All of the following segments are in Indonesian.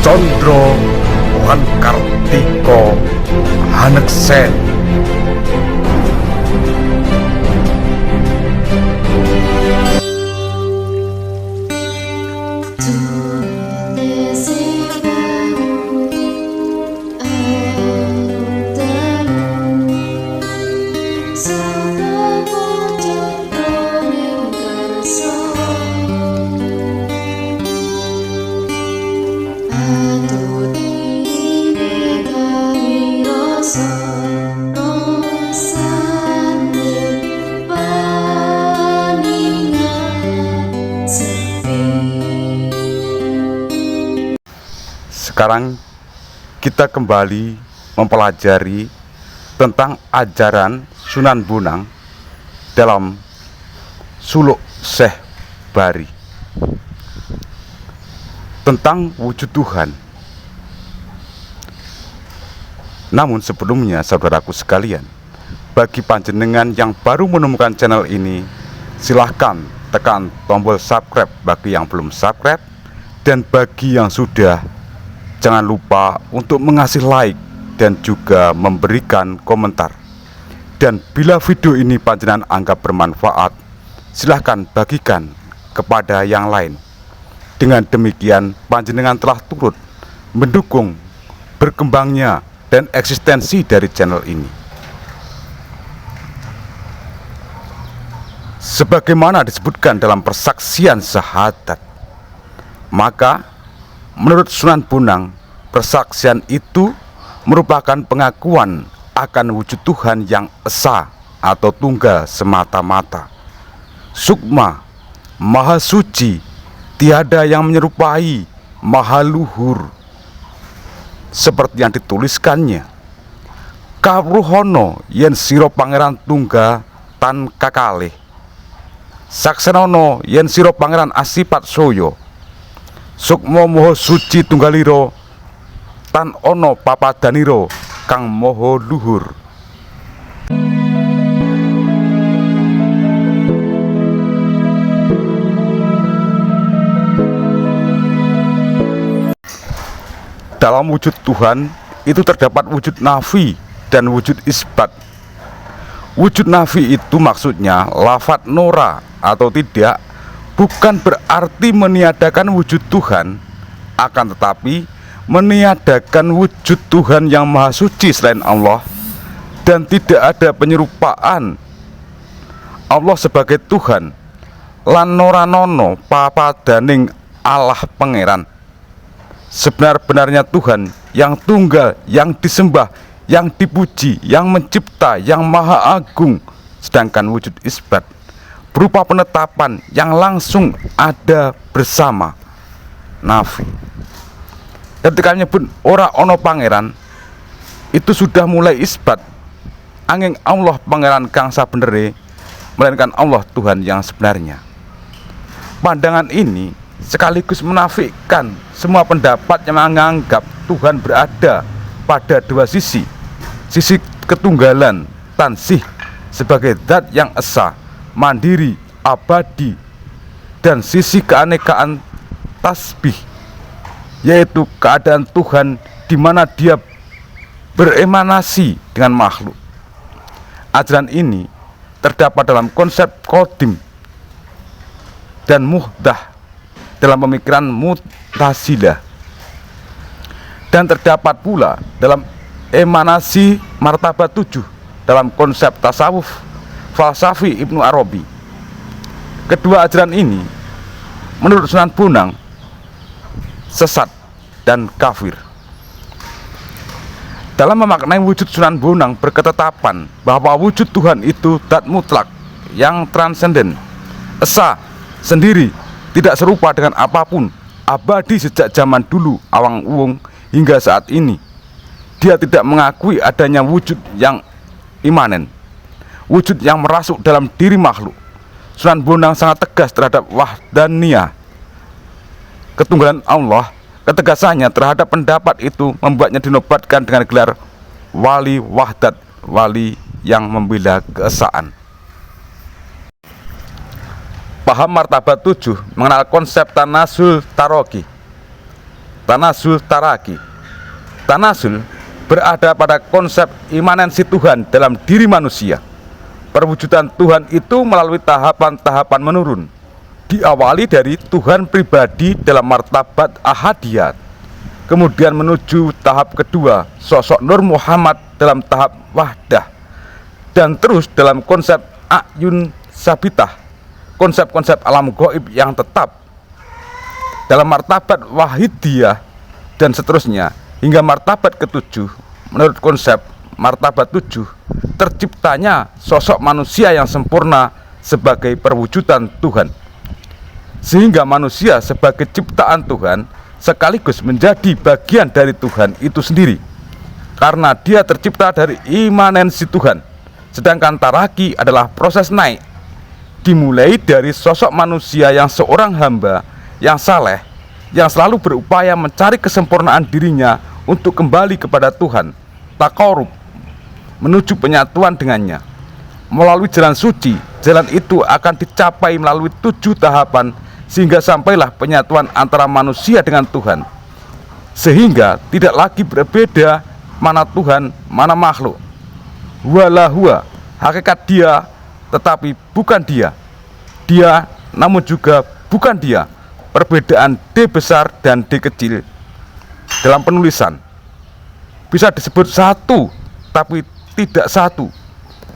Condro Wan Kartiko Haneksen. Sekarang kita kembali mempelajari tentang ajaran Sunan Bonang dalam Suluk Syekh Bari tentang wujud Tuhan. Namun sebelumnya, saudaraku sekalian, bagi panjenengan yang baru menemukan channel ini, silahkan tekan tombol subscribe bagi yang belum subscribe, dan bagi yang sudah, jangan lupa untuk mengasih like dan juga memberikan komentar. Dan bila video ini panjenengan anggap bermanfaat, silahkan bagikan kepada yang lain. Dengan demikian panjenengan telah turut mendukung berkembangnya dan eksistensi dari channel ini. Sebagaimana disebutkan dalam persaksian syahadat, maka menurut Sunan Bonang, persaksian itu merupakan pengakuan akan wujud Tuhan yang esa atau tunggal semata-mata, sukma, maha suci, tiada yang menyerupai, maha luhur, seperti yang dituliskannya, kawruhono yen siro pangeran tungga tan kakalih, saksenono yen siro pangeran asipat soyo, sukmo moho suci tunggaliro tan ono papadaniro kang moho luhur. Dalam wujud Tuhan itu terdapat wujud nafi dan wujud isbat. Wujud nafi itu maksudnya lafadz nora atau tidak, bukan berarti meniadakan wujud Tuhan, akan tetapi meniadakan wujud Tuhan yang maha suci selain Allah, dan tidak ada penyerupaan Allah sebagai Tuhan lan noranono papadaning Allah Pangeran. Sebenar-benarnya Tuhan yang tunggal, yang disembah, yang dipuji, yang mencipta, yang maha agung. Sedangkan wujud isbat berupa penetapan yang langsung ada bersama nafi. Ketika nyebut ora ono pangeran, itu sudah mulai isbat, angin Allah pangeran kang sabenere, melainkan Allah Tuhan yang sebenarnya. Pandangan ini sekaligus menafikan semua pendapat yang menganggap Tuhan berada pada dua sisi, sisi ketunggalan tansih sebagai zat yang esa, mandiri, abadi, dan sisi keanekaan tasbih, yaitu keadaan Tuhan di mana Dia beremanasi dengan makhluk. Ajaran ini terdapat dalam konsep qadim dan muhdah dalam pemikiran Mu'tazilah, dan terdapat pula dalam emanasi martabat 7 dalam konsep tasawuf falsafi Ibnu Arabi. Kedua ajaran ini menurut Sunan Bonang sesat dan kafir. Dalam memaknai wujud, Sunan Bonang berketetapan bahwa wujud Tuhan itu zat mutlak yang transenden, esa, sendiri, tidak serupa dengan apapun, abadi sejak zaman dulu awang uwung hingga saat ini. Dia tidak mengakui adanya wujud yang imanen, wujud yang merasuk dalam diri makhluk. Sunan Bonang sangat tegas terhadap wahdaniyah, ketunggalan Allah. Ketegasannya terhadap pendapat itu membuatnya dinobatkan dengan gelar wali wahdat, wali yang membela keesaan. Paham martabat 7 mengenal konsep tanasul taroki. Tanazzul Taraqi. Tanazzul berada pada konsep imanensi Tuhan dalam diri manusia. Perwujudan Tuhan itu melalui tahapan-tahapan menurun. Diawali dari Tuhan pribadi dalam martabat ahadiyat, kemudian menuju tahap kedua, sosok Nur Muhammad dalam tahap wahdah, dan terus dalam konsep ayun sabitah, konsep-konsep alam gaib yang tetap dalam martabat wahidiyah, dan seterusnya hingga martabat ketujuh. Menurut konsep martabat tujuh, terciptanya sosok manusia yang sempurna sebagai perwujudan Tuhan, sehingga manusia sebagai ciptaan Tuhan sekaligus menjadi bagian dari Tuhan itu sendiri, karena dia tercipta dari imanensi Tuhan. Sedangkan taraki adalah proses naik, dimulai dari sosok manusia yang seorang hamba yang saleh, yang selalu berupaya mencari kesempurnaan dirinya untuk kembali kepada Tuhan, taqarrub, menuju penyatuan dengannya. Melalui jalan suci, jalan itu akan dicapai melalui 7 tahapan, sehingga sampailah penyatuan antara manusia dengan Tuhan, sehingga tidak lagi berbeda mana Tuhan, mana makhluk. Huwa, hakikat dia tetapi bukan dia, dia namun juga bukan dia. Perbedaan D besar dan D kecil dalam penulisan bisa disebut satu tapi tidak satu,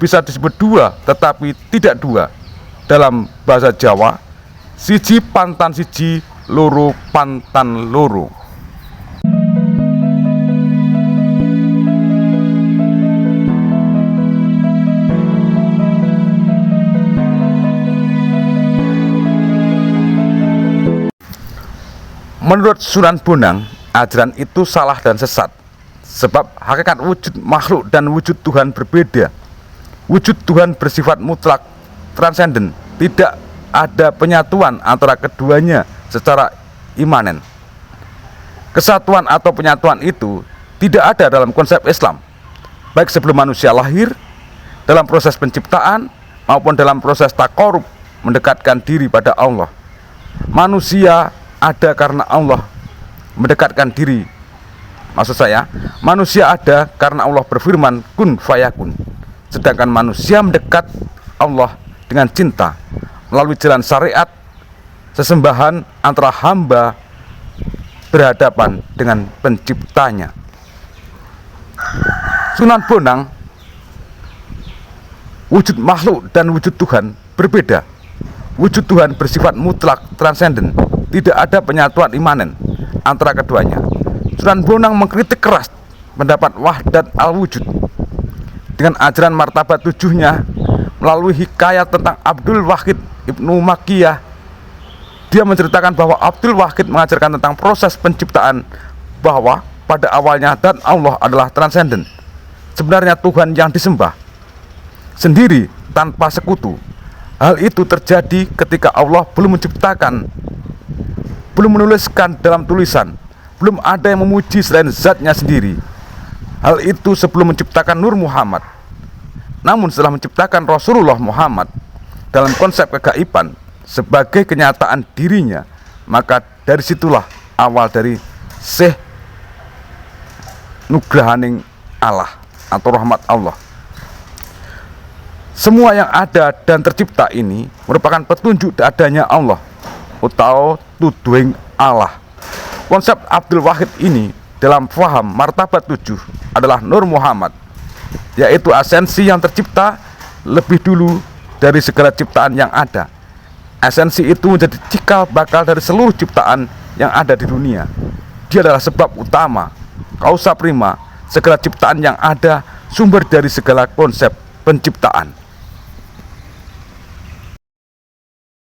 bisa disebut dua tetapi tidak dua. Dalam bahasa Jawa, siji pantan siji, loro pantan loro. Menurut Sunan Bonang, ajaran itu salah dan sesat, sebab hakikat wujud makhluk dan wujud Tuhan berbeda. Wujud Tuhan bersifat mutlak, transenden, tidak ada penyatuan antara keduanya secara imanen. Kesatuan atau penyatuan itu tidak ada dalam konsep Islam, baik sebelum manusia lahir, dalam proses penciptaan, maupun dalam proses taqarrub, mendekatkan diri pada Allah. Manusia ada karena Allah mendekatkan diri. Maksud saya, manusia ada karena Allah berfirman kun fayakun. Sedangkan manusia mendekat Allah dengan cinta melalui jalan syariat, sesembahan antara hamba berhadapan dengan penciptanya. Sunan Bonang, wujud makhluk dan wujud Tuhan berbeda. Wujud Tuhan bersifat mutlak, transenden, tidak ada penyatuan imanen antara keduanya. Sunan Bonang mengkritik keras pendapat wahdat al-wujud dengan ajaran martabat tujuhnya melalui hikayat tentang Abdul Wahid Ibnu Makkiyah. Dia menceritakan bahwa Abdul Wahid mengajarkan tentang proses penciptaan, bahwa pada awalnya dan Allah adalah transenden. Sebenarnya Tuhan yang disembah sendiri tanpa sekutu. Hal itu terjadi ketika Allah belum menciptakan, belum menuliskan dalam tulisan, belum ada yang memuji selain zatnya sendiri. Hal itu sebelum menciptakan Nur Muhammad. Namun setelah menciptakan Rasulullah Muhammad dalam konsep kegaiban sebagai kenyataan dirinya, maka dari situlah awal dari Syekh Nugrahaning Allah atau rahmat Allah. Semua yang ada dan tercipta ini merupakan petunjuk adanya Allah atau tuduing Allah. Konsep Abdul Wahid ini dalam faham martabat 7 adalah Nur Muhammad, yaitu esensi yang tercipta lebih dulu dari segala ciptaan yang ada. Esensi itu menjadi cikal bakal dari seluruh ciptaan yang ada di dunia. Dia adalah sebab utama, kausa prima, segala ciptaan yang ada, sumber dari segala konsep penciptaan.